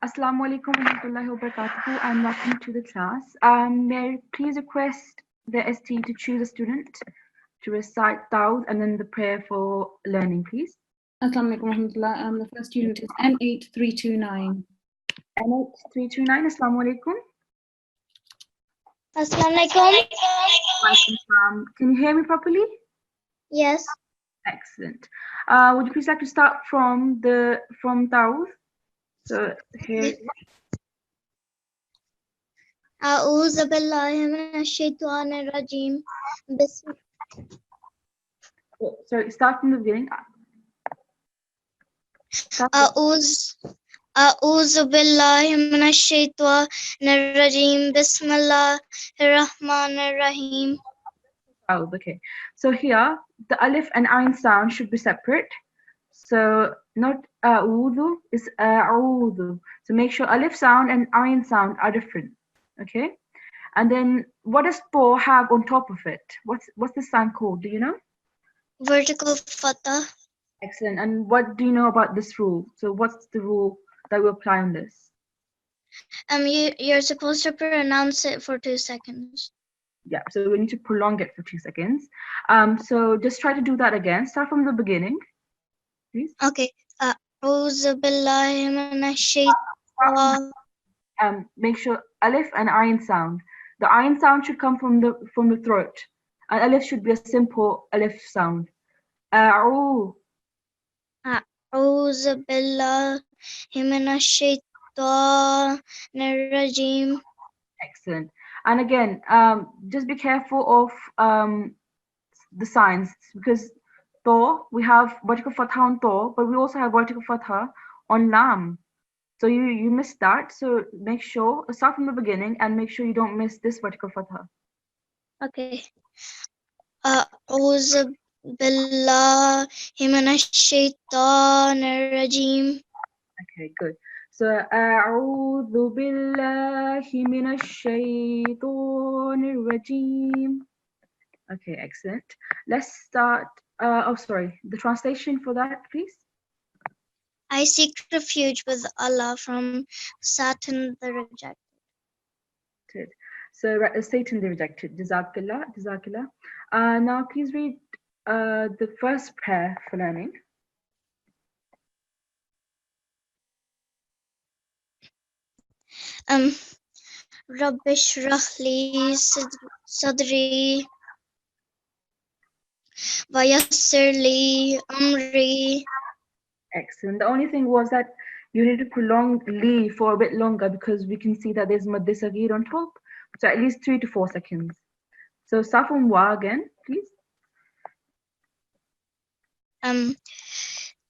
Assalamu alaikum wa rahmatullahi wa barakatuhu and welcome to the class. May I please request the ST to choose a student to recite Dawud and then the prayer for learning, please. Assalamu alaikum warahmatullah. The first student is N8329. N8329, Assalamu alaikum. Assalamu alaikum. Can you hear me properly? Yes. Excellent. Would you please like to start from Dawud? So here. أعوذ بالله من الشيطان الرجيم. Sorry, start from the beginning. أعوذ بالله من الشيطان الرجيم. بسم الله الرحمن الرحيم. Oh, okay. So here, the alif and ayn sound should be separate. So not a'udhu, it's a'udhu. So make sure alif sound and ayn sound are different. Okay. And then what does po have on top of it? What's the sound called? Do you know? Vertical fatha. Excellent. And what do you know about this rule? So what's the rule that we apply on this? You're supposed to pronounce it for 2 seconds. Yeah, so we need to prolong it for 2 seconds. So just try to do that again. Start from the beginning, please. Okay. أعوذ بالله من الشيطان. Make sure alif and ayn sound. The ayn sound should come from the throat. And alif should be a simple alif sound. أعوذ بالله من الشيطان الرجيم. Excellent. And again, just be careful of the signs because we have vertical fatha on to, but we also have vertical fatha on lam. So you missed that. So make sure start from the beginning and make sure you don't miss this vertical fatha. Okay. أعوذ بالله من الشيطان الرجيم. Okay, good. So أعوذ بالله من الشيطان الرجيم. Okay, excellent. Let's start. Sorry. The translation for that, please. I seek refuge with Allah from Satan the rejected. Good. So Satan the rejected. Jazakallah. Jazakallah. Now please read the first prayer for learning. رب اشرح لي صدري ويسر لي أمري. Excellent. The only thing was that you need to prolong li for a bit longer because we can see that there's mad sagir on top. So at least 3 to 4 seconds. So start from wa again, please.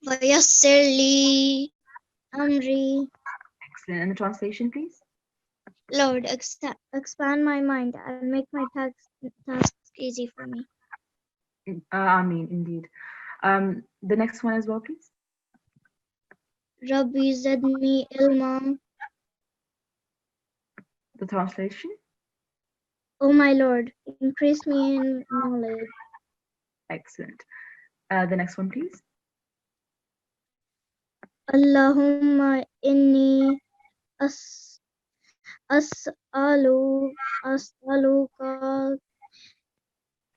ويسر لي أمري. Excellent. And the translation, please. Lord, expand my mind and make my task easy for me. Indeed. The next one as well, please. Rabbi zidni ilma. The translation. Oh my Lord, increase me in knowledge. Excellent. The next one, please. Allahumma inni as'aluka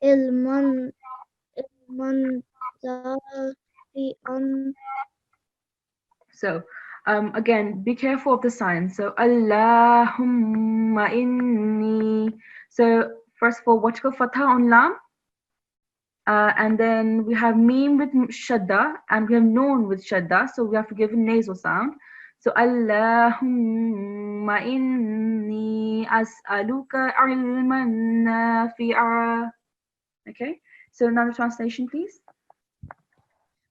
ilman zafi'an. So again, be careful of the signs. So Allahumma inni. So first of all, vertical fatha on lam. And then we have meme with shadda and we have noon with shadda. So we have to give a nasal sound. So Allahumma inni as'aluka ilman nafi'a. Okay. So now the translation, please.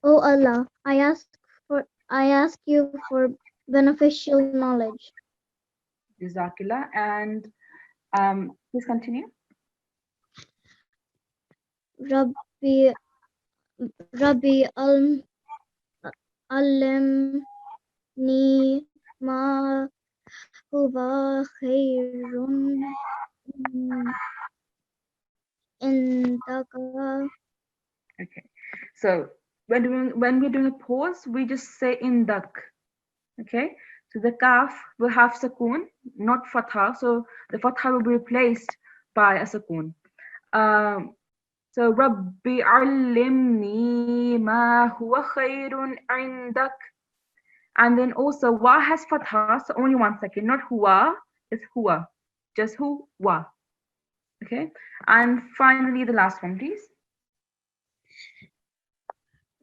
Oh Allah, I ask you for beneficial knowledge. Jazakillah. And please continue. Rabbi allimni ma huwa khairun indaka. Okay. So when we're doing a pause, we just say indak. Okay. So the kaf will have sukoon, not fatha. So the fatha will be replaced by a sukoon. So Rabbi allimni ma huwa khairun indak. And then also wa has fatha, so only 1 second, not huwa, it's huwa. Just huwa. Okay. And finally the last one, please.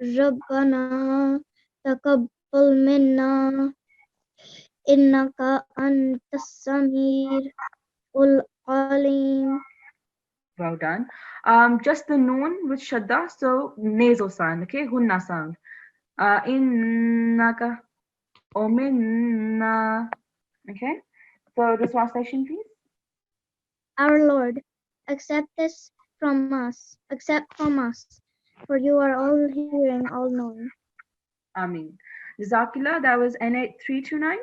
ربنا تقبل منا إنك أنت السميع العليم. Well done. Just the noon with shadda, so nasal sound, okay, hunna sound. Innaka or minna. Okay. So the translation, please. Our Lord, accept this from us, for you are all hearing, all knowing. Ameen. Jazakillah, that was N8329.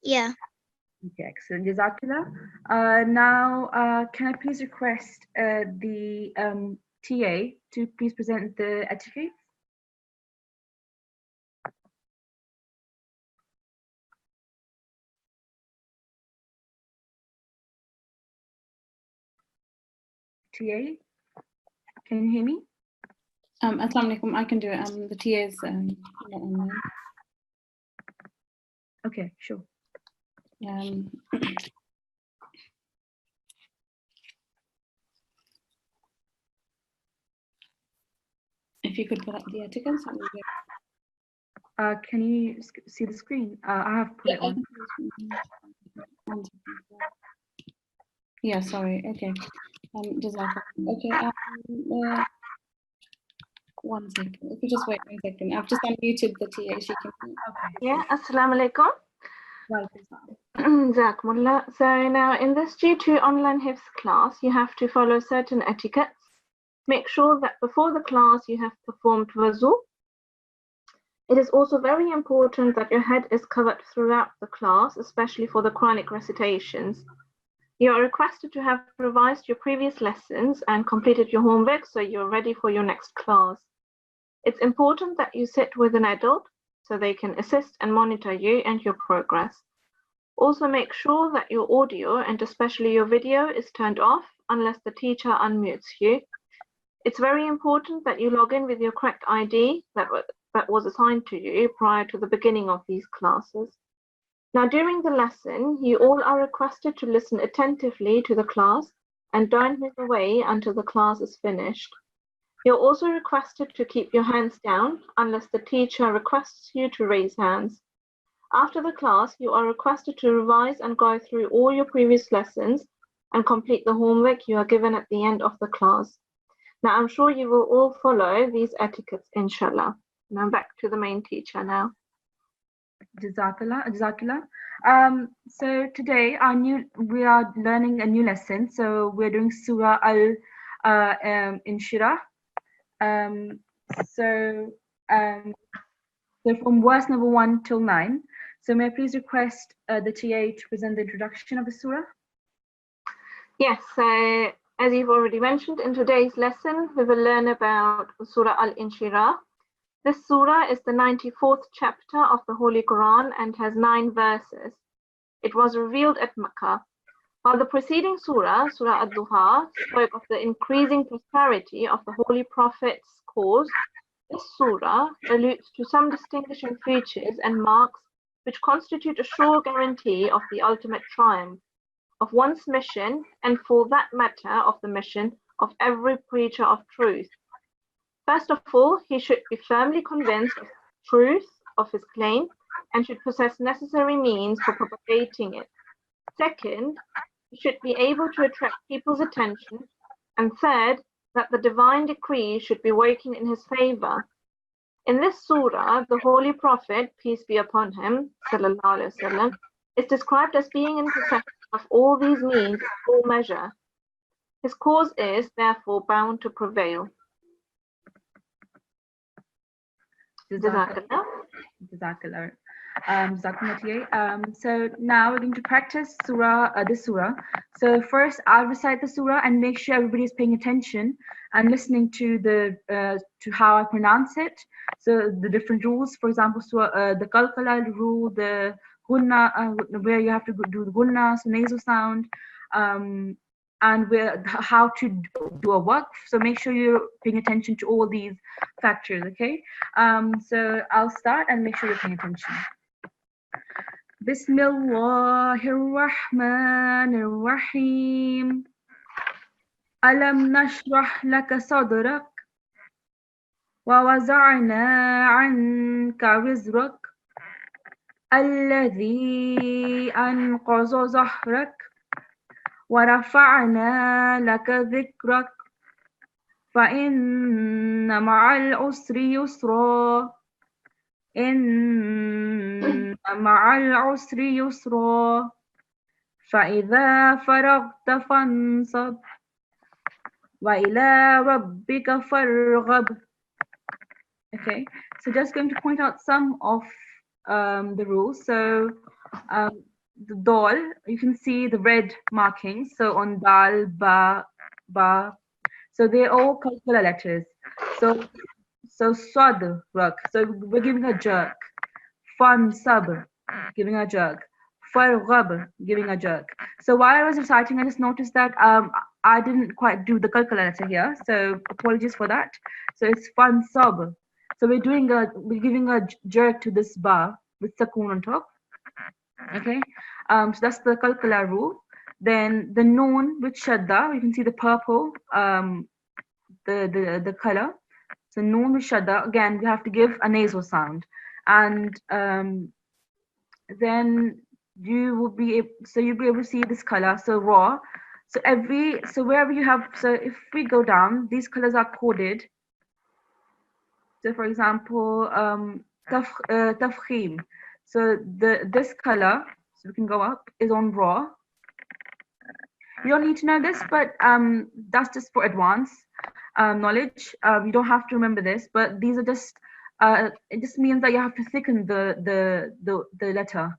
Yeah. Okay, excellent. Jazakillah. Now, can I please request the TA to please present the etiquette? TA, can you hear me? Assalamu alaikum, I can do it. The TA is not online. Okay, sure. If you could put up the etiquettes, that would be great. Can you see the screen? I have put it on. Yeah, sorry. Okay. Okay. 1 second. If you just wait 1 second, I've just unmuted the TA. She can. Okay. Yeah, assalamu alaikum. Welcome. Jazakumullah. So now in this G2 online Hifz class, you have to follow certain etiquettes. Make sure that before the class you have performed wuzu. It is also very important that your head is covered throughout the class, especially for the Quranic recitations. You are requested to have revised your previous lessons and completed your homework so you're ready for your next class. It's important that you sit with an adult so they can assist and monitor you and your progress. Also make sure that your audio and especially your video is turned off unless the teacher unmutes you. It's very important that you log in with your correct ID that was assigned to you prior to the beginning of these classes. Now, during the lesson, you all are requested to listen attentively to the class and don't move away until the class is finished. You're also requested to keep your hands down unless the teacher requests you to raise hands. After the class, you are requested to revise and go through all your previous lessons and complete the homework you are given at the end of the class. Now, I'm sure you will all follow these etiquettes, inshallah. Now back to the main teacher now. Jazakallah. So today we are learning a new lesson. So we're doing Surah Inshirah. So from verse number 1 till 9. So may I please request the TA to present the introduction of the surah? Yes, so as you've already mentioned, in today's lesson, we will learn about Surah Al-Inshirah. This surah is the 94th chapter of the Holy Quran and has 9 verses. It was revealed at Makkah. While the preceding surah, Surah Ad-Duha, spoke of the increasing prosperity of the Holy Prophet's cause, this surah alludes to some distinguishing features and marks which constitute a sure guarantee of the ultimate triumph of one's mission and, for that matter, of the mission of every preacher of truth. First of all, he should be firmly convinced of the truth of his claim and should possess necessary means for propagating it. Second, he should be able to attract people's attention. And third, that the divine decree should be working in his favor. In this surah, the Holy Prophet, peace be upon him, sallallahu alaihi wasallam, is described as being in possession of all these means in full measure. His cause is therefore bound to prevail. Jazakallah. So now we're going to practice this surah. So first I'll recite the surah and make sure everybody is paying attention and listening to to how I pronounce it. So the different rules, for example, the qalqala rule, the gunna, where you have to do the gunna, so nasal sound, and how to do a waqf. So make sure you're paying attention to all these factors, okay? So I'll start and make sure you're paying attention. Bismillahir Rahmanir Rahim. Alam nashrah laka sadrak wa waza'na 'anka wizrak alladhi anqadha zahrak wa rafa'na laka dhikrak fa inna ma'al usri yusra inna ma'al usri yusra fa idha faragta fansab wa ila rabbika farghab. Okay, so just going to point out some of the rules. So the dal, you can see the red markings. So on dal, ba, so they're all calcula letters. So swad, rak. So we're giving a jerk. Fan sab, giving a jerk. Farghab, giving a jerk. So while I was reciting, I just noticed that I didn't quite do the calcula letter here. So apologies for that. So it's fan sab. So we're giving a jerk to this ba with sakoon on top. Okay, so that's the kalkala rule. Then the noon with shadda, you can see the purple, the color. So noon with shadda, again we have to give a nasal sound, and then you'll be able to see this color. So raw. So wherever you have, so if we go down, these colors are coded. So for example, tafkhim. So this color, so we can go up, is on raw. You don't need to know this, but that's just for advanced knowledge. You don't have to remember this, but these are just it just means that you have to thicken the letter.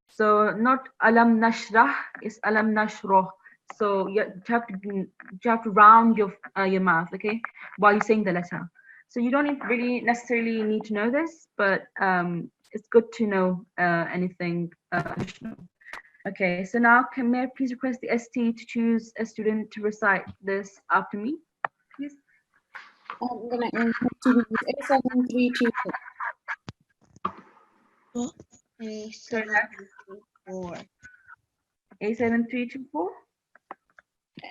So not alam nashrah, is alam nashroh. So you have to round your mouth, okay, while you're saying the letter. So you don't really necessarily need to know this, but it's good to know anything additional. Okay, so now may I please request the ST to choose a student to recite this after me, please? I'm going to A7326. A7324. A7324?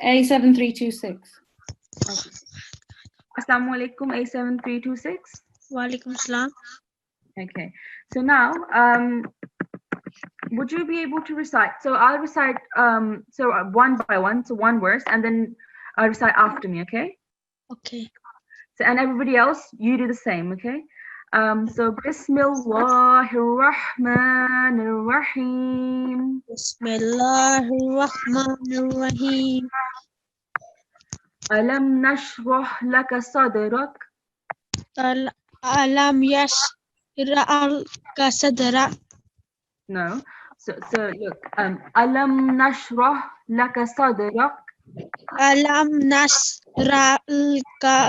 A7326. Okay. Assalamu alaikum, A7326. Walaikum salam. Okay, so now would you be able to recite? So I'll recite one by one, so one verse, and then I'll recite after me, okay? Okay. So and everybody else, you do the same, okay? So Bismillahir Rahmanir Rahim. Bismillahirrahmanirrahim. Alam nashrah laka sadrak. Alam yashrah sadrak. No. So look, Alam nashrah laka sadrak. Alam nashrah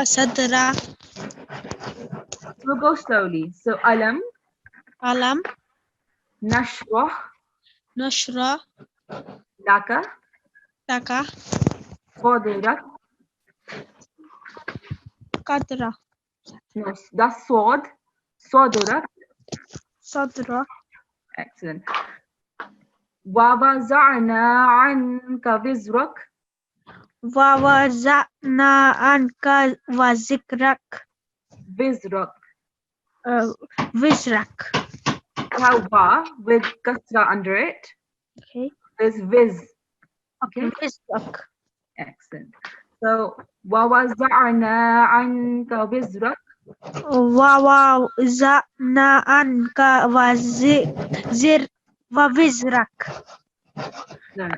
sadrak. We'll go slowly. So Alam Alam nashrah nashrah laka laka sadrak. qadra. No, that's sword. Sadrak. Sadra. Excellent. Wa waza'na anka wizrak. Wa waza'na anka wazikrak. Wizrak. Wizrak. How wa with kasra under it. Okay. There's viz. Okay. Wizrak. Excellent. So wa waza'na anka wizrak. Wa waza'na anka wazikrak. No,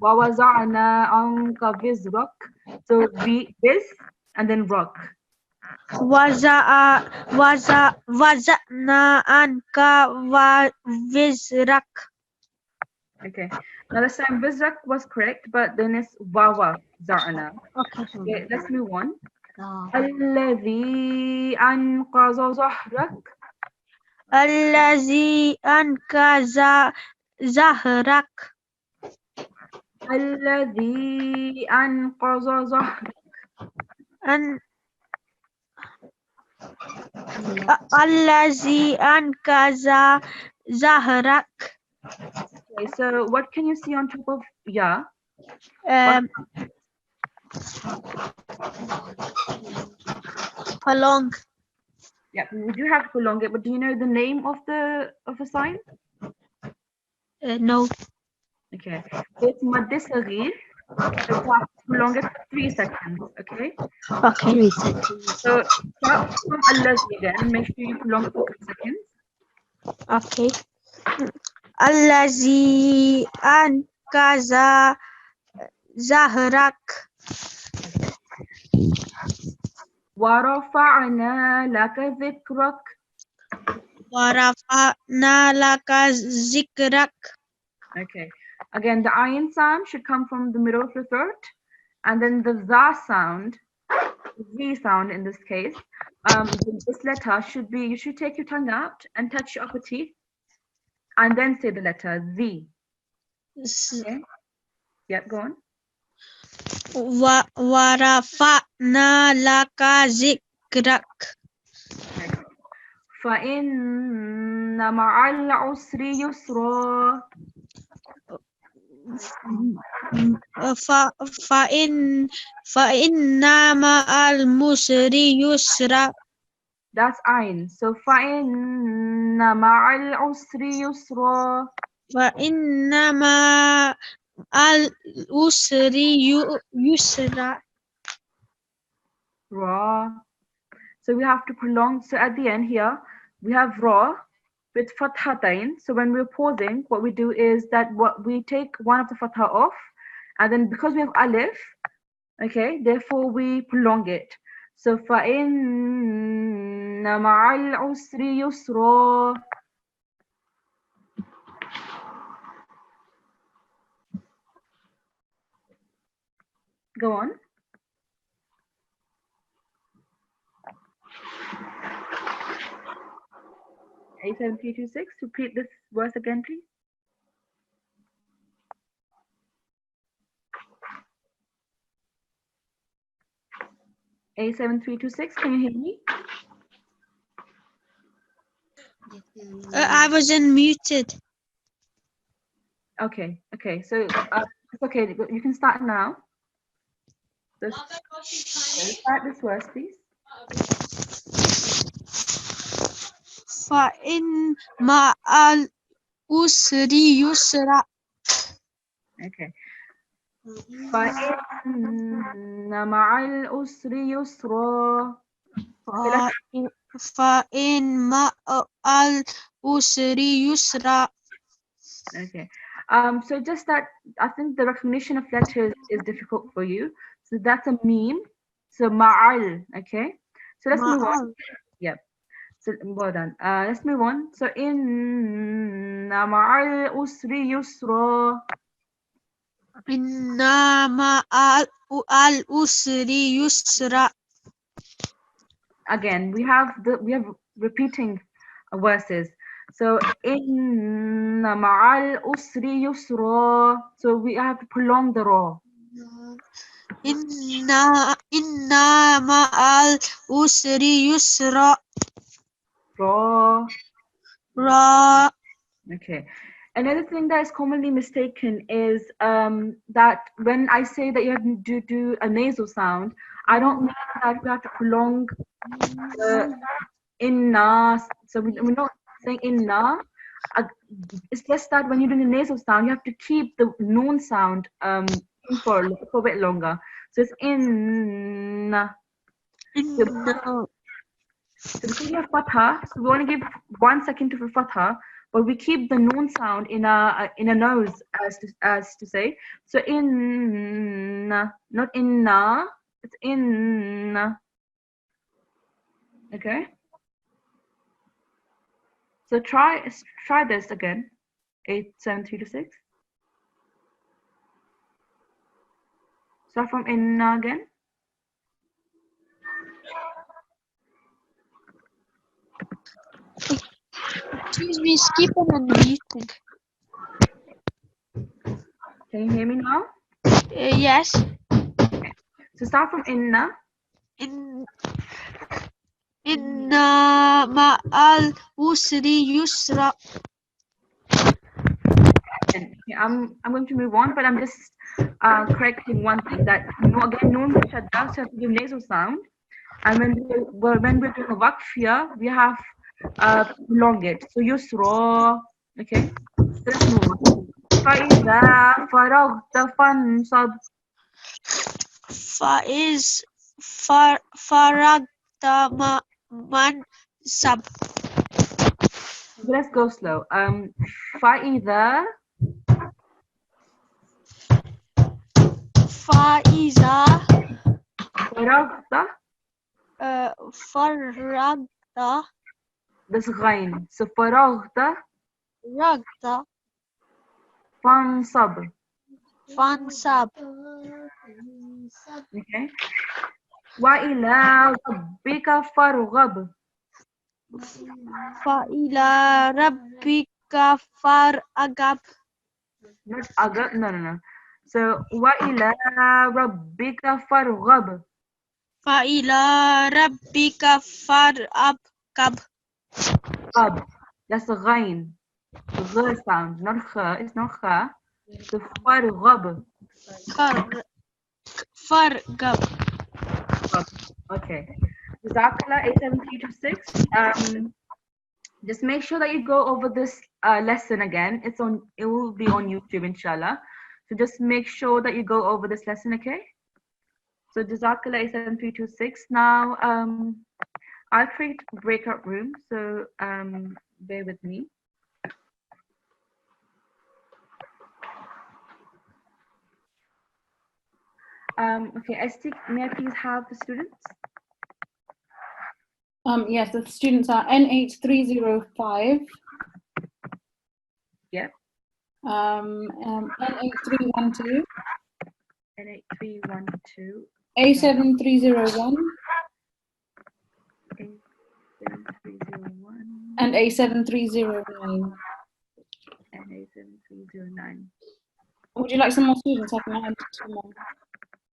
wa waza'na anka wizrak. So viz and then rock. Waza'na anka wizrak. Okay. Now this time wizrak was correct, but then it's wawa za'na. Okay, let's move on. الذي أنقذ ظهرك. الذي أنقذ ظهرك. الذي أنقذ ظهرك. الذي أنقذ ظهرك. Okay, so what can you see on top of ya? Prolong. Yeah, we do have to prolong it, but do you know the name of the sign? No. Okay, it's Madd Saghir. So we have to prolong it for 3 seconds. Okay. Okay. Reset. So start from Allazi again and make sure you prolong it for 3 seconds. Okay. الذي أنقذ ظهرك. ورفعنا لك ذكرك. ورفعنا لك ذكرك. Okay. Again, the ayin sound should come from the middle of your throat, and then the za sound, the z sound in this case, this letter should be, you should take your tongue out and touch your upper teeth, and then say the letter z. Okay. Yep, go on. ورفعنا لك ذكرك. فإن مع العسر يسرا. فإن مع العسر يسرا. That's ayn. So فإن مع العسر يسرا. فإن مع العسر يسرا. Ra. So we have to prolong. So at the end here, we have ra with fathatain. So when we're pausing, what we do is that what we take one of the fatha off, and then because we have alif, okay, therefore we prolong it. So فَإِنَّ مَعَ الْعُسْرِ يُسْرًا. Go on. A7326, repeat this verse again, please. A7326, can you hear me? I was unmuted. Okay, okay, so it's okay, you can start now. So start this verse, please. فإن مع العسر يسرا. Okay. فإن مع العسر يسرا. فإن مع العسر يسرا. Okay. So just that, I think the recognition of letters is difficult for you. So that's a meme. So ma'al. Okay. So let's move on. Yep. So well done. Let's move on. So inna ma'al usri yusra. Inna ma'al usri yusra. Again, we have repeating verses. So inna ma'al usri yusra. So we have to prolong the ra. Inna ma'al usri yusra. Ra. Ra. Okay. Another thing that is commonly mistaken is that when I say that you have to do a nasal sound, I don't mean that we have to prolong the inna. So we're not saying inna. It's just that when you're doing a nasal sound, you have to keep the noon sound for a bit longer. So it's inna. So because we have fatha, so we want to give 1 second to the fatha, but we keep the noon sound in a nose as to say. So inna, not inna, it's inna. Okay. So try this again. 87326. Start from inna again. Excuse me, skip and unmuting. Can you hear me now? Yes. So start from inna. In Inna ma'al usri yusra. And I'm going to move on, but I'm just correcting one thing that again noon shadda, so you give nasal sound, and when we're doing a waqf here, we have prolong it. So yusra, okay. So let's move on. فَإِذَا فَرَغْتَ فَانْصَبْ. Faiz faragta man sab. Let's go slow. فَإِذَا Faiza فرغت, faragta that's ghain. So فرغت ragta فَانْصَبْ. fansab. Okay. وَإِلَى رَبِّكَ فَارْغَب. Fa'ila rabbika faragab. Not agab, no. So وَإِلَى رَبِّكَ فَارْغَب. Fa'ila rabbika farabkab. Gab. That's a ghain. Gh sound, not kha. It's not kha. So فَارْغَب. Fargab. Okay. Jazakallah 87326. Just make sure that you go over this lesson again. It will be on YouTube, inshallah. So just make sure that you go over this lesson, okay? So Jazakallah 87326. Now I'll create a breakout room. So bear with me. Okay, Estik, may I please have the students? Yes, the students are N8305. Yep. N8312. N8312. A7301. A7301. And A7309. And A7309. Would you like some more students? I can add 2 more.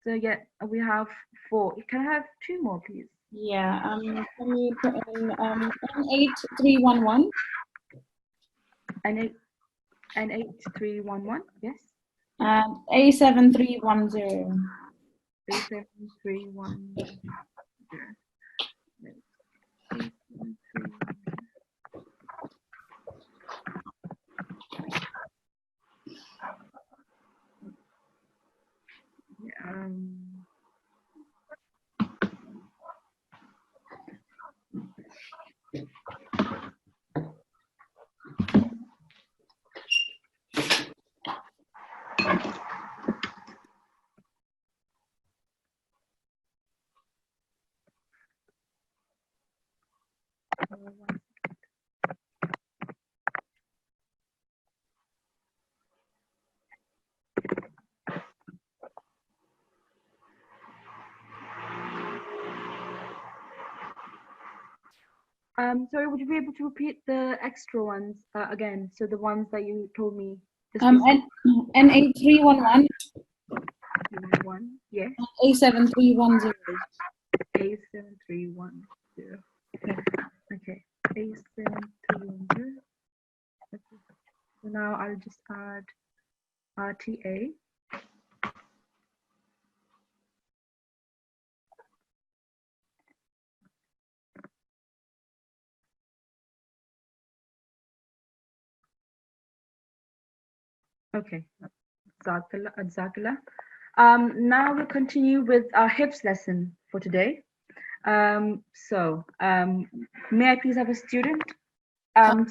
So yeah, we have 4. Can I have 2 more, please? Yeah. Can you put in N8311? N8311, yes. And A7310. A7310. Sorry, would you be able to repeat the extra ones again? So the ones that you told me. N8311. Yes. A7310. A7310. Okay. A7310. Okay. So now I'll just add RTA. Okay. Jazakallah. Now we'll continue with our hips lesson for today. May I please have a student? So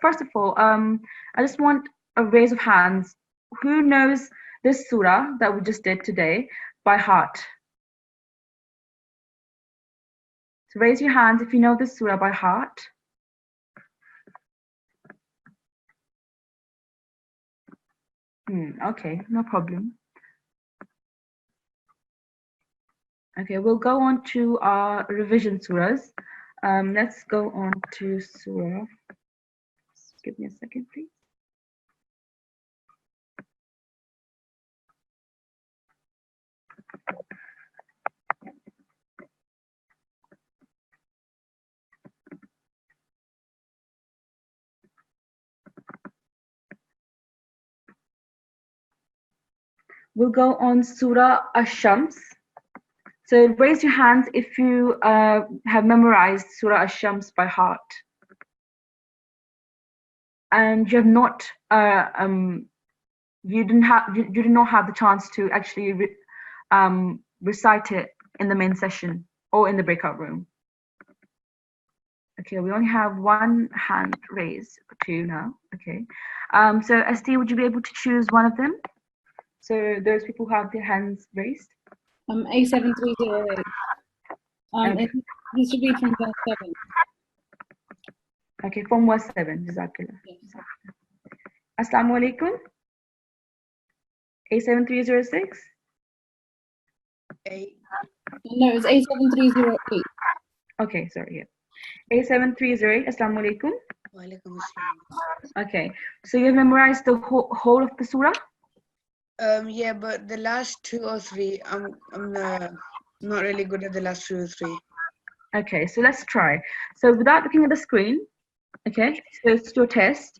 first of all, I just want a raise of hands. Who knows this surah that we just did today by heart? So raise your hands if you know this surah by heart. Okay, no problem. Okay, we'll go on to our revision surahs. Let's go on to surah give me a second, please. We'll go on Surah Ash-Shams. So raise your hands if you have memorized Surah Ash-Shams by heart, and you have not, you did not have the chance to actually recite it in the main session or in the breakout room. Okay, we only have one hand raised, two now. Okay, so ST, would you be able to choose one of them? So those people who have their hands raised. A7308. Okay. He should read from verse 7. Okay, from verse 7. Jazakallah. Yes. Assalamu alaikum. A7306. No, it was A7308. Okay, sorry. Yeah. A7308. Assalamu alaikum. Okay, so you have memorized the whole of the surah? Yeah, but the last 2 or 3, I'm not really good at the last 2 or 3. Okay, so let's try. So without looking at the screen, okay, so it's your test.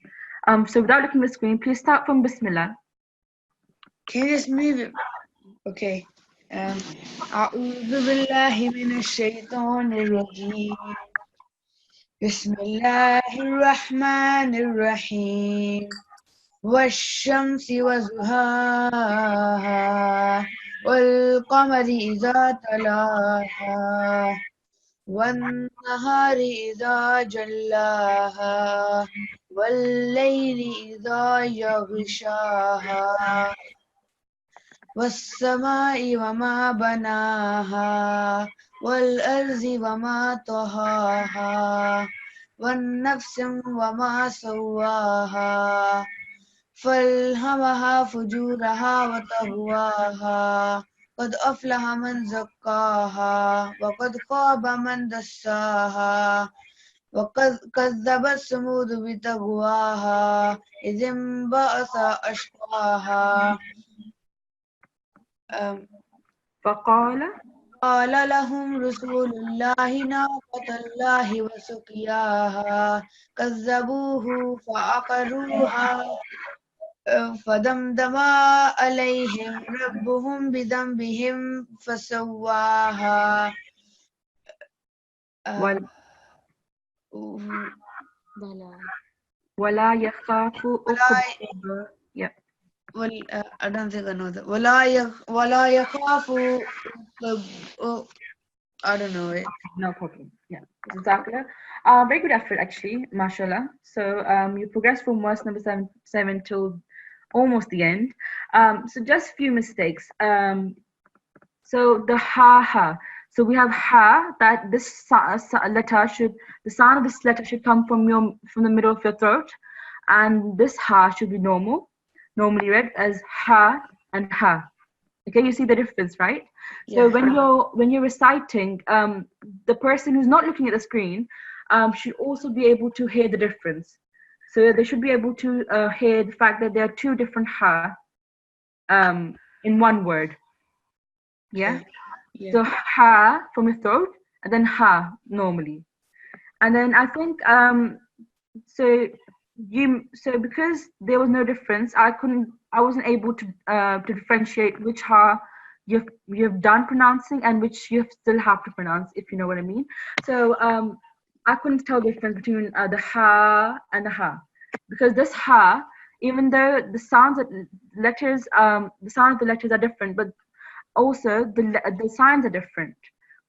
So without looking at the screen, please start from Bismillah. Can you just move it? Okay. أعوذ بالله من الشيطان الرجيم. بسم الله الرحمن الرحيم. والشمس وضحاها والقمر إذا تلاها والنهار إذا جلاها والليل إذا يغشاها والسماء وما بناها والأرض وما طهاها والنفس وما سواها فألهمها فجورها وتقواها قد أفلح من زكاها وقد خاب من دساها وقد كذبت ثمود بتقواها إذ انبعث أشقاها فقال قال لهم رسول الله ناقة الله وسقياها كذبوه فعقروها فدمدم عليهم ربهم بذنبهم فسواها ولا يخاف عقباها. Yeah. Well, I don't think I know that. ولا يخاف I don't know it. No problem. Yeah. Jazakallah. Very good effort, actually, mashallah. So you progressed from verse number 7 till almost the end. So just a few mistakes. So the ha. So we have ha, that this letter should, the sound of this letter should come from the middle of your throat, and this ha should be normally read as ha and ha. Okay, you see the difference, right? So when you're reciting, the person who's not looking at the screen should also be able to hear the difference. So they should be able to hear the fact that there are two different ha in one word. Yeah? So ha from your throat, and then ha normally. And then I think so because there was no difference, I wasn't able to differentiate which ha you've done pronouncing and which you still have to pronounce, if you know what I mean. So I couldn't tell the difference between the ha and the ha, because this ha, even though the sound of the letters are different, but also the signs are different.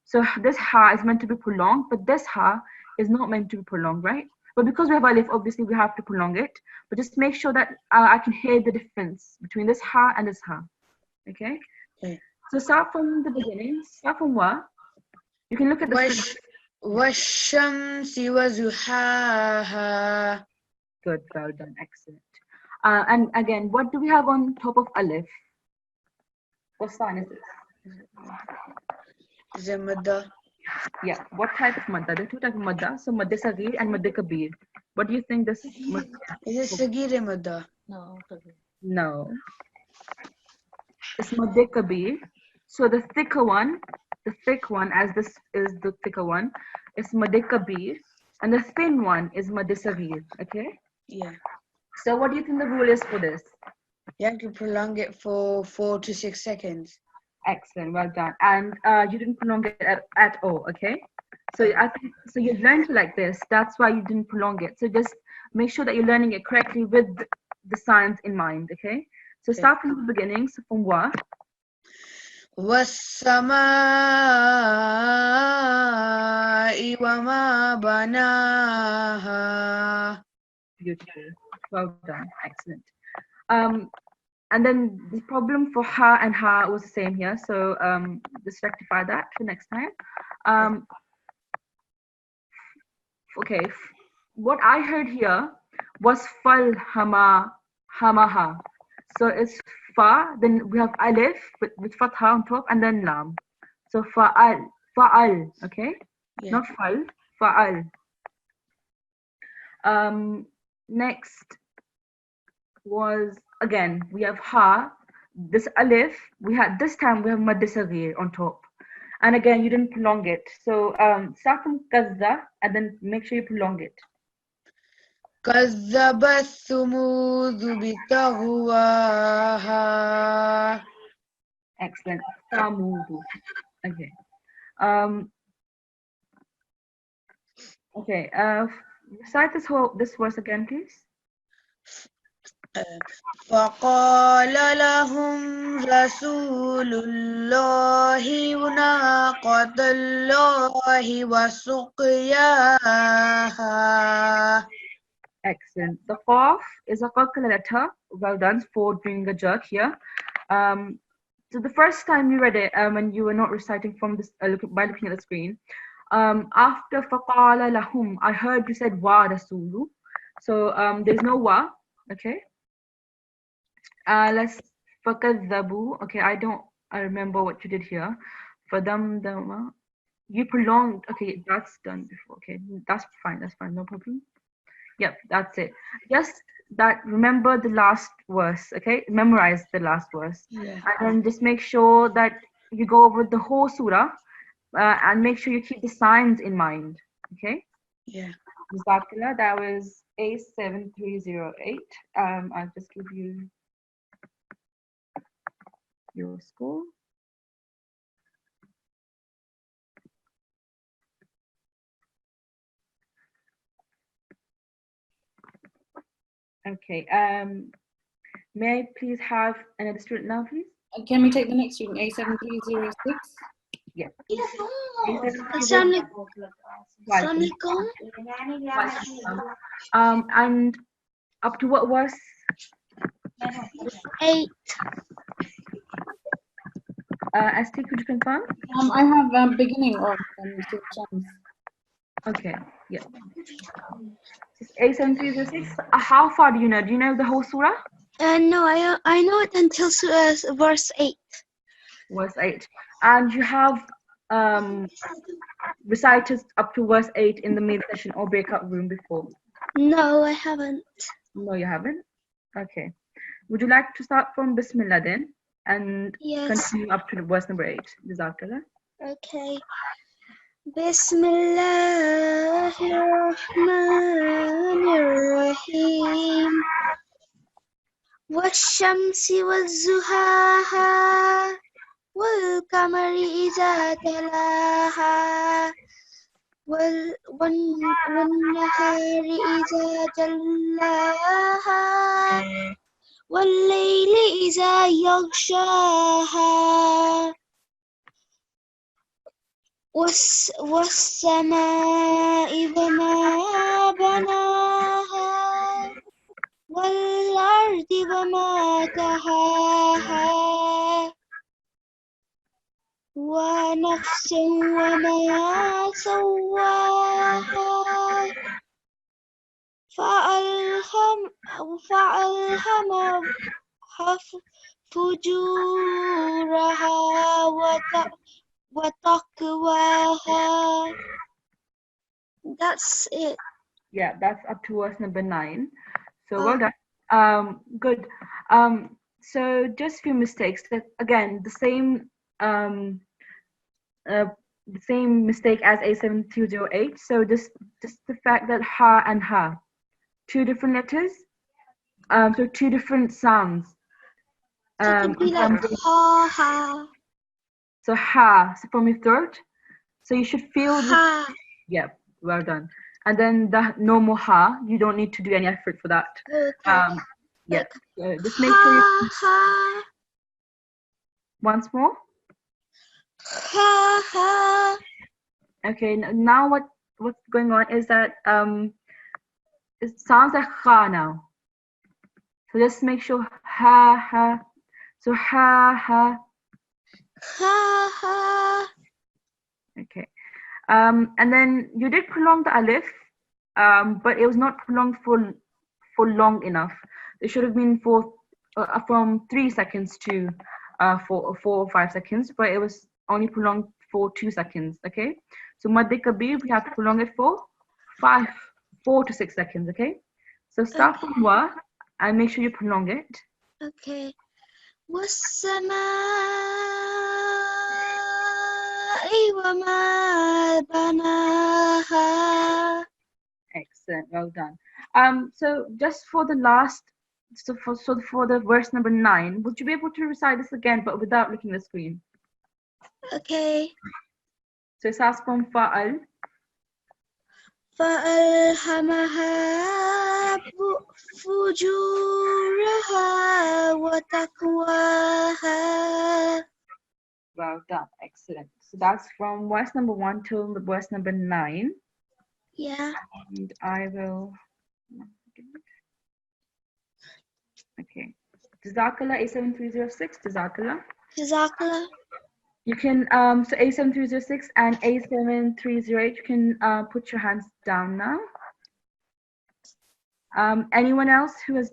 So this ha is meant to be prolonged, but this ha is not meant to be prolonged, right? But because we have alif, obviously we have to prolong it. But just make sure that I can hear the difference between this ha and this ha. Okay? So start from the beginning. Start from wa. You can look at the وَالشَّمْسِ وَضُحَاهَا. Good, well done, excellent. And again, what do we have on top of alif? What sign is this? Zamada. Yeah. What type of madda? There are two types of madda. So madda sagir and madda kabir. What do you think this? Is it Sagir Mudda? No. It's madda kabir. So the thick one, as this is the thicker one, is madda kabir, and the thin one is madda sagir. Okay. Yeah. So what do you think the rule is for this? You have to prolong it for 4 to 6 seconds. Excellent, well done. And you didn't prolong it at all, okay? So I think so you learned like this. That's why you didn't prolong it. So just make sure that you're learning it correctly with the signs in mind, okay? So Okay. start from the beginning. So from wa. وَالسَّمَاءِ وَمَا بَنَاهَا. Beautiful. Well done. Excellent. And then the problem for ha and ha was the same here. So just rectify that for next time. Okay, what I heard here was fal hamaha. So it's fa, then we have alif with fatha on top, and then lam. So fa'al, okay? Yeah. Not fal, fa'al. Next was again we have ha. This alif this time we have mad saghir on top. And again, you didn't prolong it. So start from kazza and then make sure you prolong it. كَذَّبَتْ ثُمُودُ بِطَغْوَاهَا. Excellent. Samudu. Okay. Okay. Recite this verse again, please. فقال لهم رسول الله ناقة الله وسقياها. Excellent. The fourth is a qalqala letter. Well done for doing a jerk here. So the first time you read it, when you were not reciting from this, by looking at the screen, after faqala lahum, I heard you said wa rasulu. So there's no wa. Okay. Let's fakadhabu. Okay, I remember what you did here. Fadamdama. You prolonged. Okay, that's done before. Okay, that's fine. No problem. Yep, that's it. Just that. Remember the last verse. Okay, memorize the last verse, Yeah. and then just make sure that you go over the whole surah, and make sure you keep the signs in mind. Okay. Yeah. Jazakallah, that was A7308. I'll just give you your score. Okay. May I please have another student now, please? Can we take the next student, A7306? Yeah. Assalamualaikum. And up to what verse? 8. ST, could you confirm? I have beginning of Surah Shams. Okay. Yeah. A7306. How far do you know? Do you know the whole surah? No, I know it until verse 8. Verse 8. And you have recited up to verse 8 in the main session or breakout room before? No, I haven't. No, you haven't? Okay. Would you like to start from Bismillah then and Yes. continue up to verse number 8? Jazakallah. Okay. Bismillahirrahmanirrahim. والشمس وضحاها والقمر إذا تلاها والنهار إذا جلاها والليل إذا يغشاها والسماء وما بناها والأرض وما طحاها ونفس وما سواها فألهمها فجورها وتقواها. That's it. Yeah, that's up to verse number 9. So well Oh. done. Good. So just few mistakes. That again, um, the same mistake as A7208. So just the fact that ha and ha, two different letters. So two different sounds. So it could be In like terms of, ha ha so ha, so from your throat. So you should feel this. ha. Yeah, well done. And then the normal ha, you don't need to do any effort for that. Okay. Yeah. Like Just make sure you ha ha once more. ha ha. Okay. Now what's going on is that it sounds like ha now. So just make sure ha ha. So ha ha. Ha ha. Okay. And then you did prolong the alif, but it was not prolonged for long enough. It should have been for from 3 seconds to 4 or 5 seconds, but it was only prolonged for 2 seconds. Okay, so madde kabir we have to prolong it for 4 to 6 seconds. Okay, so start from wa and make sure you prolong it. Okay. والسماء وما بناها. Excellent, well done. So just for the last, for the verse number 9, would you be able to recite this again, but without looking at the screen? Okay. So it starts from fa'al. فألهمها فجورها وتقواها. Well done, excellent. So that's from verse number 1 till the verse number 9. Yeah. And I will. Okay. Jazakallah A7306. Jazakallah. Jazakallah. You can so A7306 and A7308. You can put your hands down now. Anyone else who has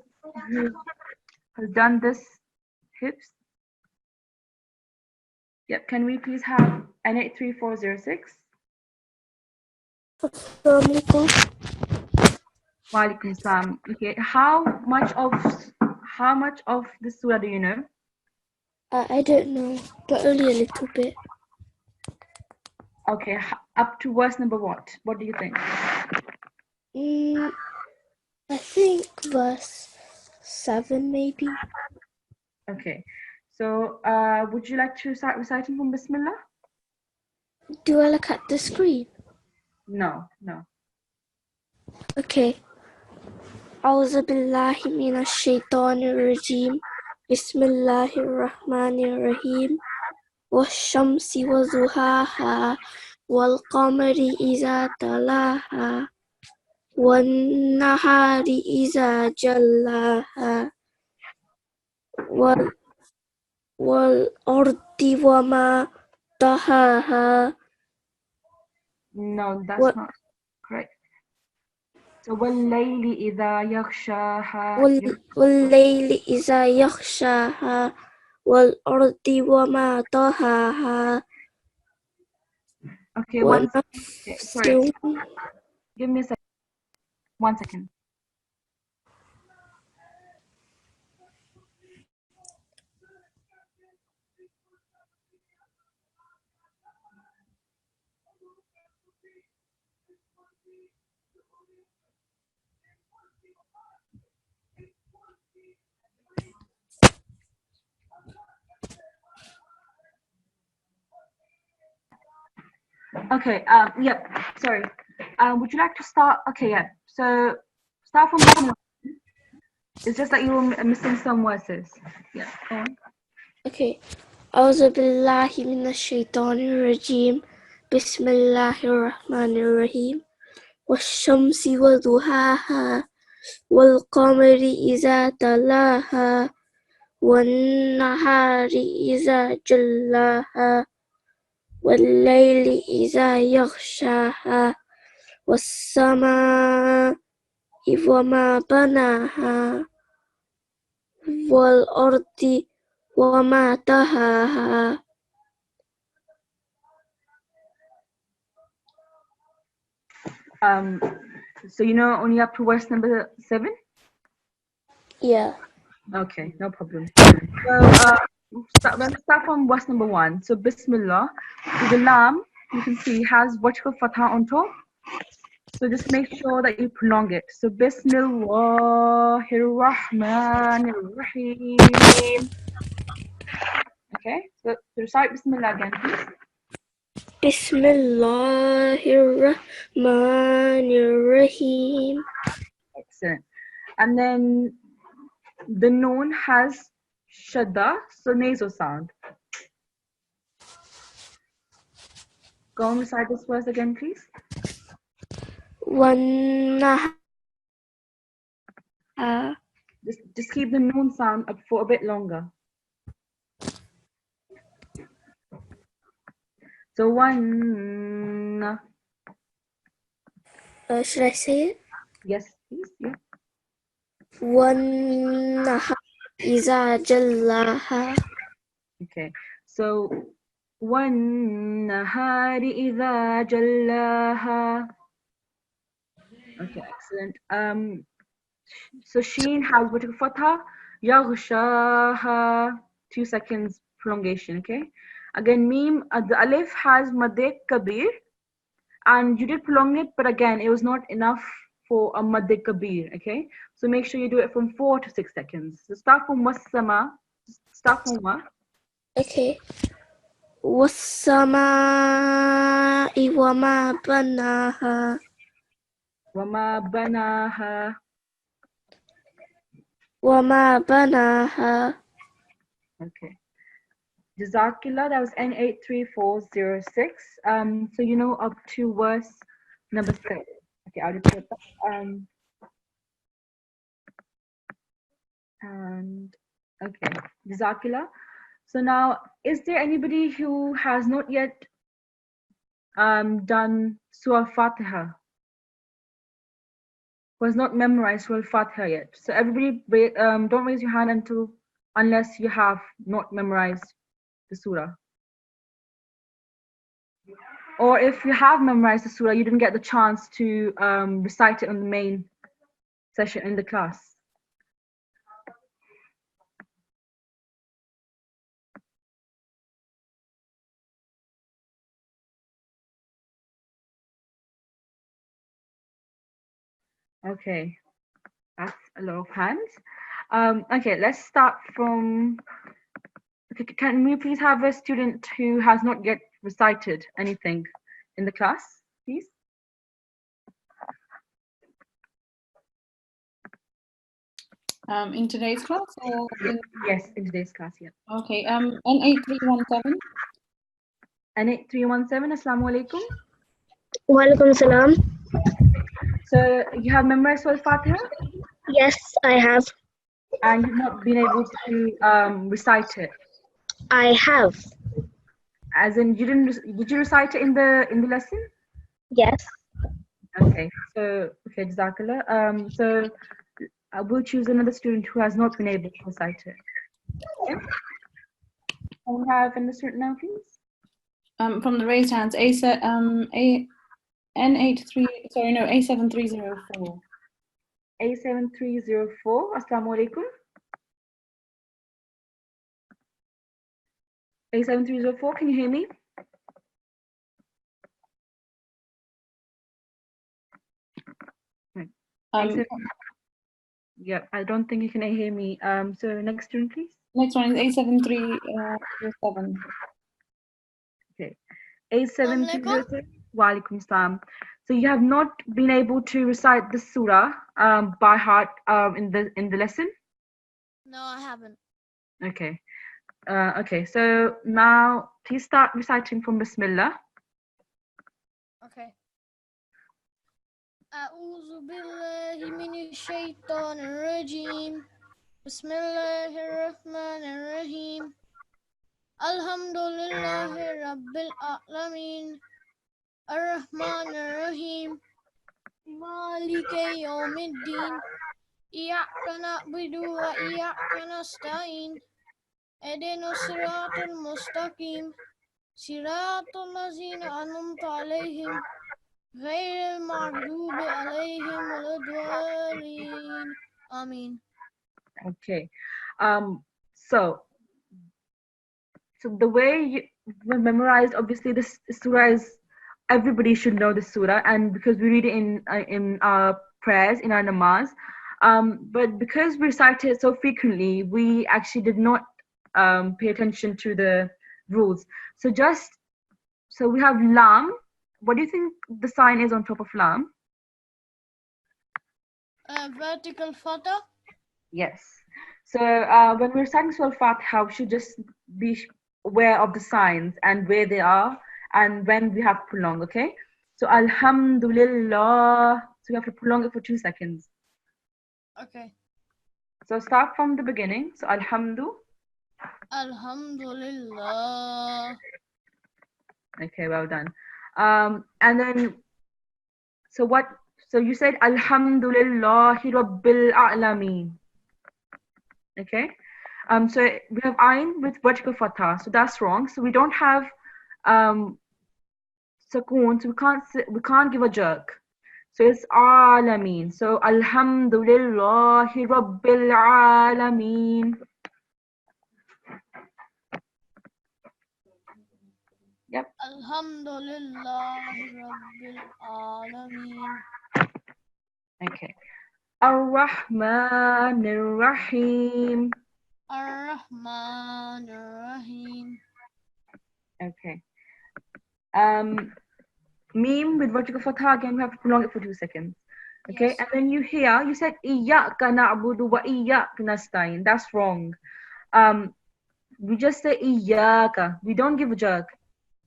done this hips? Yep. Can we please have N83406? Walaikum salam. Okay. How much of this surah do you know? I don't know, but only a little bit. Okay. Up to verse number what? What do you think? I think verse 7 maybe. Okay. So would you like to start reciting from Bismillah? Do I look at the screen? No. Okay. أعوذ بالله من الشيطان الرجيم. بسم الله الرحمن الرحيم. والشمس وضحاها والقمر إذا تلاها والنهار إذا جلاها والأرض وما طحاها. No, that's not correct. So وَاللَّيْلِ إِذَا يَغْشَاهَا. والليل إذا يغشاها والأرض وما طحاها. Okay, sorry. ونفس. Give me a second. 1 second. Okay, yep, sorry. Would you like to start? Okay, yeah. So start from Bismillah. It's just that you were missing some verses. Yeah, go on. Okay. أعوذ بالله من الشيطان الرجيم. بسم الله الرحمن الرحيم. والشمس وضحاها والقمر إذا تلاها والنهار إذا جلاها والليل إذا يغشاها والسماء وما بناها والأرض وما طحاها. So you know only up to verse number 7? Yeah. Okay, no problem. So let's start from verse number 1. So Bismillah, the lam you can see has vertical fatha on top. So just make sure that you prolong it. So Bismillahirrahmanirrahim. Okay, so recite Bismillah again, please. Bismillahirrahmanirrahim. Excellent. And then the noon has shadda, so nasal sound. Go and recite this verse again, please. Wannaha. Just keep the noon sound up for a bit longer. So one, Should I say it? yes, please, yeah. Wannaha iza jallaha. Okay, so وَالنَّهَارِ إِذَا جَلَّاهَا. Okay, excellent. So Sheen has vertical fatha, يَغْشَاهَا, 2 seconds prolongation, okay? Again, Meme, the Alif has Madde Kabir, and you did prolong it, but again, it was not enough for a Madde Kabir, okay? So make sure you do it from 4 to 6 seconds. So start from Wasama, start from Wa. Okay. Wassama'i wama banaha. وَمَا بَنَاهَا. Wama banaha. Okay. Jazakillah, that was N83406. So you know up to verse number 6. Okay, I'll just put that. And okay, Jazakillah. So now, is there anybody who has not yet done Surah Fatiha? Who has not memorized Surah Fatiha yet? So everybody, don't raise your hand unless you have not memorized the surah. Or if you have memorized the surah, you didn't get the chance to recite it on the main session in the class. Okay, that's a lot of hands. Okay, let's start from. Okay, can we please have a student who has not yet recited anything in the class, please? In today's class or in... Yes, in today's class, yeah. Okay, N8317. N8317, Assalamu alaikum. Walaikum salam. So you have memorized Surah Fatiha Yes, I have. and you've not been able to recite it. I have. As in, did you recite it in the lesson? Yes. Okay, so okay, Jazakallah. So I will choose another student who has not been able to recite it. Okay. Can we have another student now, please? From the raised hands, A7304. A7304. Assalamu alaikum. A7304. Can you hear me? Yeah, I don't think you can hear me. So next student, please. Next one is A7307. Okay. A7307. Wa alaikum salam. So you have not been able to recite the surah by heart in the lesson? No, I haven't. Okay. Okay. So now please start reciting from Bismillah. Okay. أعوذ بالله من الشيطان الرجيم بسم الله الرحمن الرحيم الحمد لله رب العالمين الرحمن الرحيم مالك يوم الدين إياك نعبد وإياك نستعين اهدنا الصراط المستقيم صراط الذين أنعمت عليهم غير المغضوب عليهم ولا الضالين. Ameen. Okay. So the way we memorized, obviously this surah is, everybody should know this surah, and because we read it in our prayers, in our namaz. But because we recite it so frequently, we actually did not pay attention to the rules. So we have lam. What do you think the sign is on top of lam? Vertical fatha. Yes. So when we're reciting Surah Al-Fatiha, we should just be aware of the signs and where they are and when we have to prolong, okay? So Alhamdulillah. So we have to prolong it for 2 seconds. Okay. So start from the beginning. So Alhamdu. Alhamdulillah. Okay, well done. And then, so you said Alhamdulillahi Rabbil A'lameen. Okay. So we have ayn with vertical fatha, so that's wrong. So we don't have sukoon, so we can't give a jerk. So it's alameen. So Alhamdulillahi Rabbil Alameen. Yep. Alhamdulillahi Rabbil Alameen. Okay. Ar-Rahman Ar-Rahim. Ar-Rahman Ar-Rahim. Okay. Meme with vertical fatha, again we have to prolong it for 2 seconds. Okay, Yes. and then you said Iyyaka na'budu wa iyyaka nasta'in. That's wrong. We just say Iyyaka. We don't give a jerk.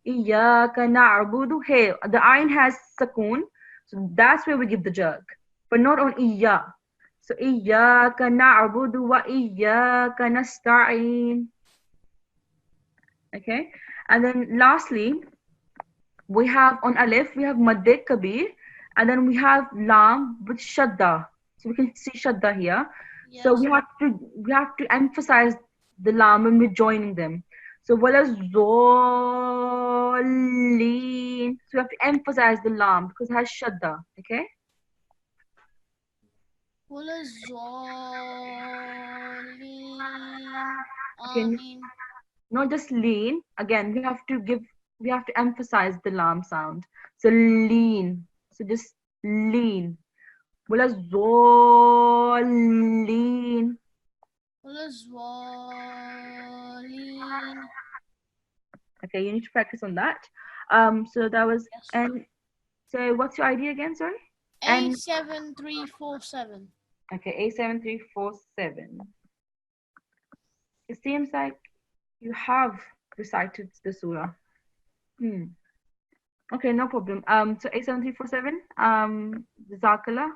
Iyyaka na'budu. Hey, the ayn has sukoon, so that's where we give the jerk, but not on Iyya. So Iyyaka na'budu wa iyyaka nasta'in. Okay, and then lastly, we have on alif, we have madde kabir, and then we have lam with shadda. So we can see shadda here. Yes. So we have to emphasize the lam when we're joining them. So wala zolleen. So we have to emphasize the lam because it has shadda. Okay. Wala Zolin. Okay. Ameen. Not just lean. Again, we have to emphasize the lam sound. So lean. So just lean. Wala zolleen. Wala Zolin. Okay, you need to practice on that. So that was Yes. and so what's your ID again? Sorry. And A7347. okay, A7347. It seems like you have recited the surah. Okay, no problem. So A7347. Jazakallah.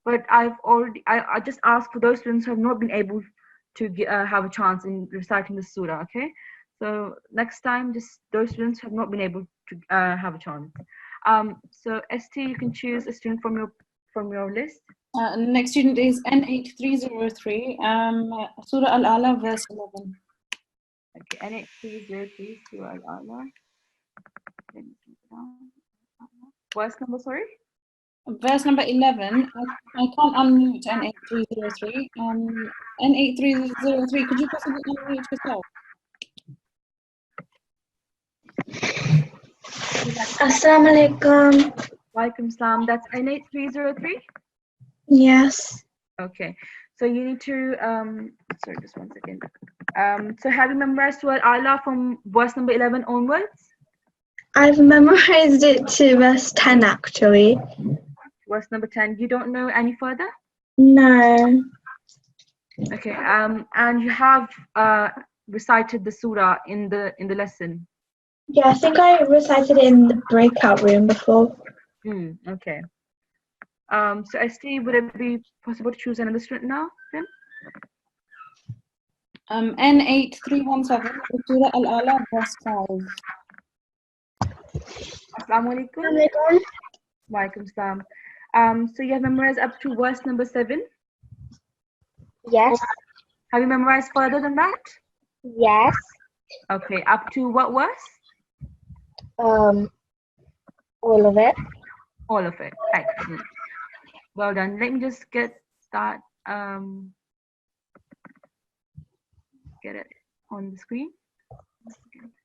But I just asked for those students who have not been able to have a chance in reciting the surah. Okay. So next time, just those students who have not been able to have a chance. So ST, you can choose a student from your list. Next student is N8303, Surah Al-Ala, verse 11. Okay, N8303, Surah Al-Ala. Verse number, sorry? Verse number 11. I can't unmute N8303. N8303, could you possibly unmute yourself? Assalamu alaikum. Walaikum salam. That's N8303? Yes. Okay. So you need to sorry, just 1 second. So have you memorized Surah Al-Ala from verse number 11 onwards? I've memorized it to verse 10 actually. Verse number 10. You don't know any further? No. Okay. And you have recited the surah in the lesson. Yeah, I think I recited it in the breakout room before. Okay. So ST, would it be possible to choose another student now then? N8317, Surah Al-Ala, verse 5. Assalamu alaikum. Walaikum salam. So you have memorized up to verse number 7? Yes. Have you memorized further than that? Yes. Okay, up to what verse? All of it. All of it. Excellent. Well done. Let me just get that, get it on the screen.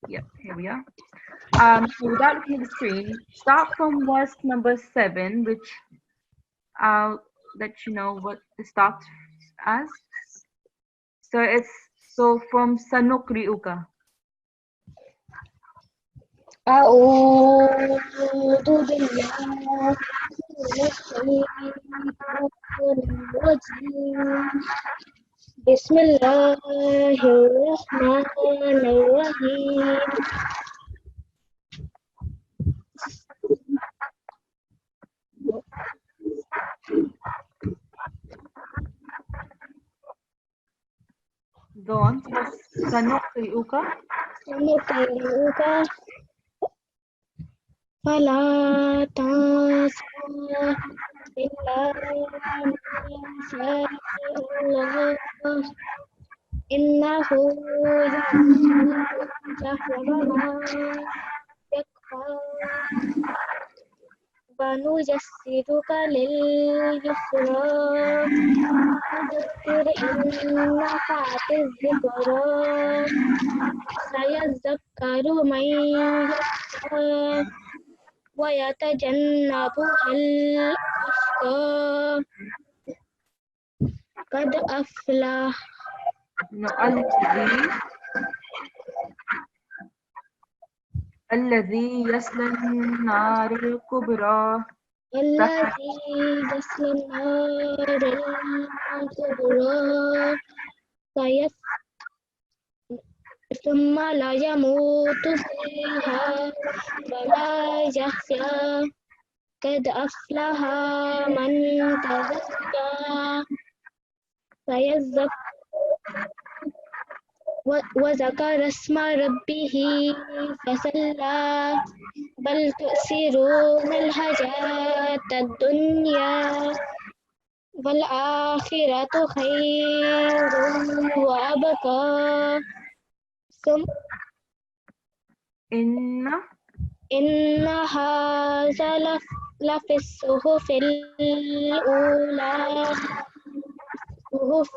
Yep, here we are. So without looking at the screen, start from verse number 7, which I'll let you know what it starts as. So it's from Sanukriuka. أعوذ بالله من الشيطان الرجيم بسم الله الرحمن الرحيم Go on. Sanukriuka. سنقرئك فلا تنسى إلا ما شاء الله إنه يعلم ما يخفى ونيسرك لليسرى فذكر إن نفعت الذكرى سيذكر من يخشى ويتجنبها الأشقى قد أفلح No, الذي يصلى النار الكبرى. الذي يصلى النار الكبرى ثم لا يموت فيها ولا يحيا قد أفلح من تزكى وذكر اسم ربه فصلى بل تؤثرون الحياة الدنيا والآخرة خير وأبقى ثم إن هذا لفي الصحف الأولى صحف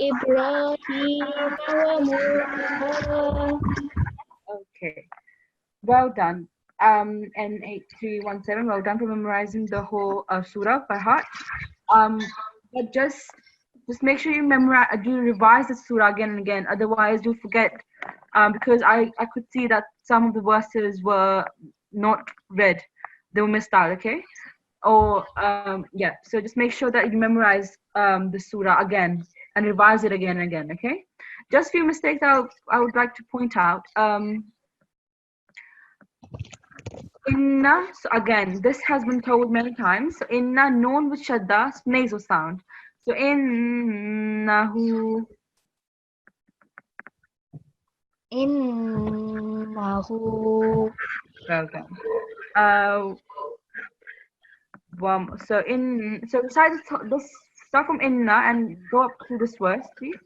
إبراهيم وموسى. Okay. Well done. N8317, well done for memorizing the whole surah by heart. But just make sure you revise the surah again and again. Otherwise, you'll forget. Because I could see that some of the verses were not read; they were missed out. Okay. Or yeah. So just make sure that you memorize the surah again and revise it again and again. Okay. Just few mistakes I would like to point out. Inna, so again, this has been told many times. So inna, known with shadda, nasal sound. So innahu. Innahu. Well done. So besides this, start from inna and go up to this verse, please.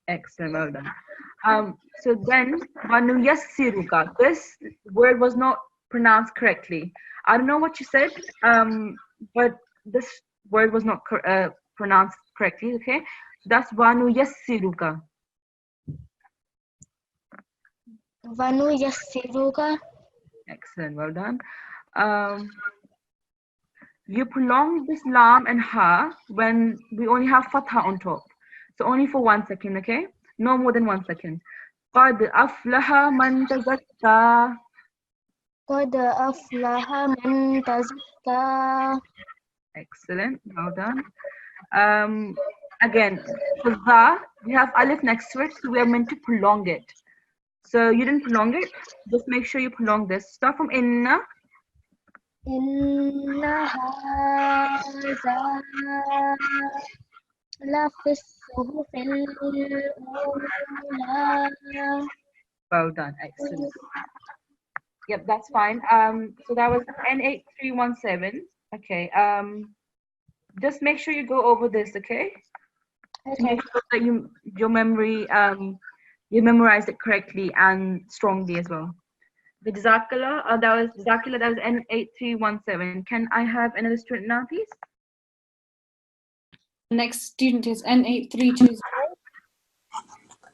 Excellent, well done. So then, Vanuyassiruka. This word was not pronounced correctly. I don't know what you said, but this word was not pronounced correctly. Okay, so that's Vanuyassiruka. Vanuyassiruka. Excellent, well done. You prolong this lam and ha when we only have fatha on top. So only for 1 second, okay? No more than 1 second. قَدْ أَفْلَحَ مَنْ تَزَكَّى. قَدْ أَفْلَحَ مَنْ تَزَكَّى. Excellent, well done. Again, for the, we have alif next to it, so we are meant to prolong it. So you didn't prolong it, just make sure you prolong this. Start from inna. Inna hadha lafi suhufil ula. Well done, excellent. Yep, that's fine. So that was N8317. Okay. Just make sure you go over this, okay? to make sure that your memory you memorized it correctly and strongly as well. The Jazakallah, that was N8317. Can I have another student now, please? The next student is N8320.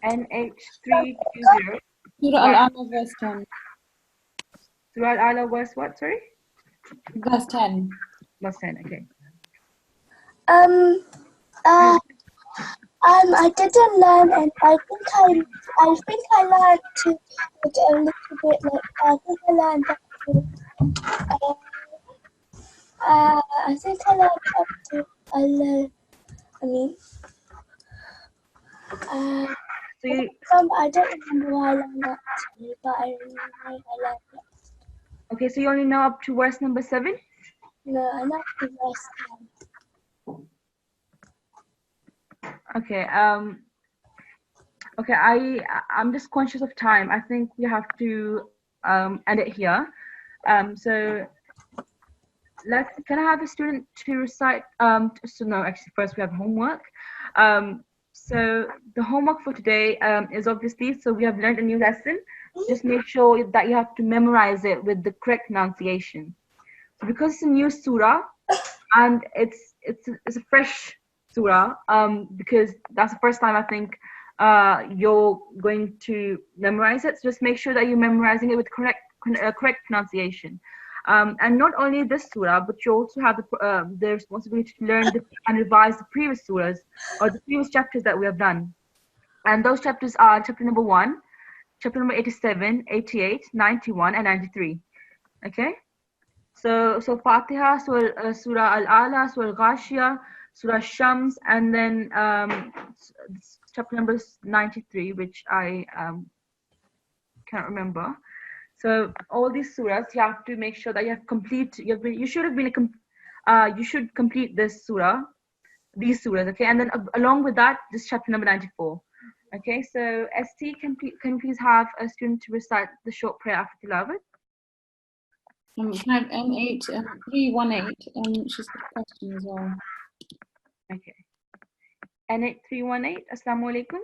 NH320. Surah Al-Ala, verse 10. Surah Al-Ala, verse what? Sorry? Verse 10. Verse 10, okay. I didn't learn, and I think I learned to it a little bit. Like I think I learned up to. I think I learned up to. I mean. So you, I don't remember why I learned that today, but I remember I learned it. okay, so you only know up to verse number 7? No, I know the verse 10. Okay, okay, I'm just conscious of time. I think we have to end it here. So can I have a student to recite so no, actually first we have homework. So the homework for today is obviously, so we have learned a new lesson. Just make sure that you have to memorize it with the correct pronunciation. So because it's a new surah and it's a fresh surah, because that's the first time I think you're going to memorize it. So just make sure that you're memorizing it with correct pronunciation. And not only this surah, but you also have the responsibility to learn and revise the previous surahs or the previous chapters that we have done. And those chapters are chapter number 1, chapter number 87, 88, 91, and 93. Okay? So Fatiha, Surah Al-Ala, Surah Al-Ghashiyah, Surah Shams, and then chapter number 93, which I can't remember. So all these surahs, you have to make sure that you have you should complete this surah, these surahs, okay? And then along with that, this chapter number 94. Okay, so ST, can you please have a student to recite the short prayer after tilawat? Can I have N8318? She's got a question as well. Okay. N8318, Assalamu alaikum.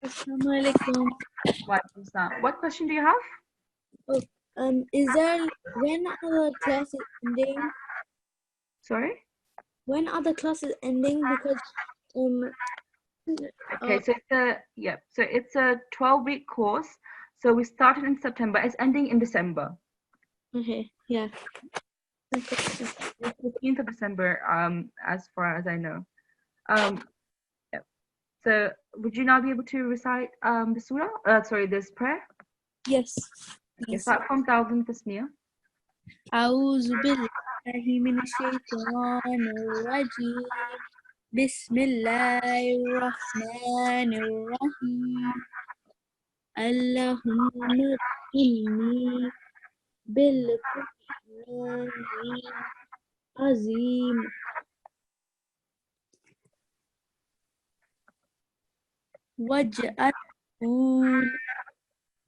Assalamu alaikum. What question do you have? Is there when are the classes ending? Sorry? When are the classes ending? Because okay, so it's a 12-week course. So we started in September. It's ending in December. Okay, yeah. Okay. The 15th of December, as far as I know. Yeah. So would you now be able to recite the surah? This prayer? Yes. Yes. Start from Thousand Tasmiyah. أعوذ بالله من الشيطان الرجيم بسم الله الرحمن الرحيم اللهم إني بالقرآن العظيم واجعله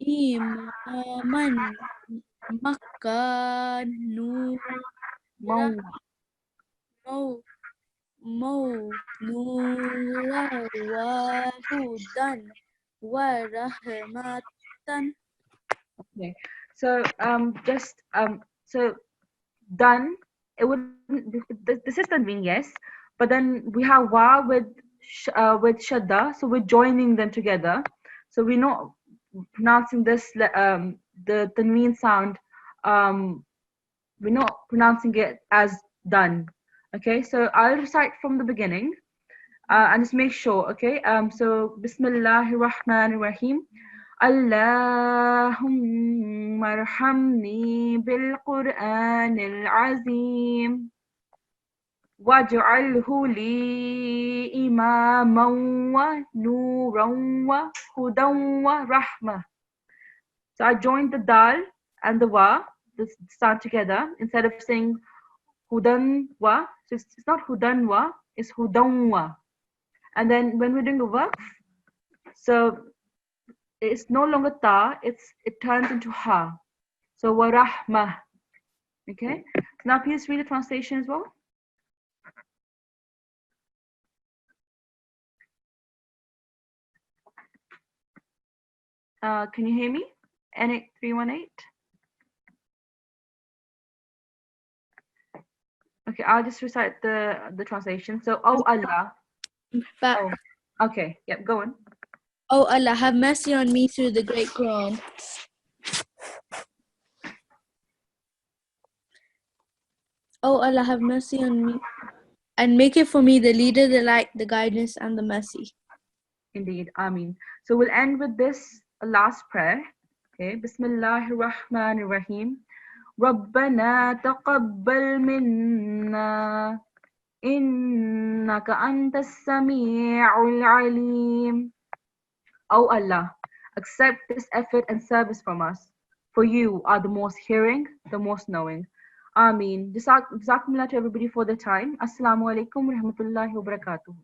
إماما مكان نورا وهدى ورحمة. Okay, so so done. It wouldn't. This is tanween, yes, but then we have wa with shadda, so we're joining them together. So we're not pronouncing this the tanween sound. We're not pronouncing it as done. Okay, so I'll recite from the beginning, and just make sure. Okay, so Bismillahir Rahmanir Rahim. اللهم ارحمني بالقرآن العظيم واجعله لي إماما ونورا وهدى ورحمة. So I joined the dal and the wa, the sound together, instead of saying hudan wa. So it's not hudan wa, it's hudan wa. And then when we're doing a waqf, so it's no longer ta, it turns into ha. So wa rahmah. Okay. Now please read the translation as well. Can you hear me? N8318? Okay, I'll just recite the translation. So, oh Allah. But, Oh, okay. Yep, go on. oh Allah, have mercy on me through the great Quran. Oh Allah, have mercy on me and make it for me the leader, the light, the guidance, and the mercy. Indeed, Ameen. So we'll end with this last prayer. Okay, Bismillahir Rahmanir Rahim. ربنا تقبل منا إنك أنت السميع العليم. O Allah, accept this effort and service from us, for you are the most hearing, the most knowing. Ameen. Jazakumullah to everybody for the time. Assalamu alaikum wa rahmatullahi wa barakatuh.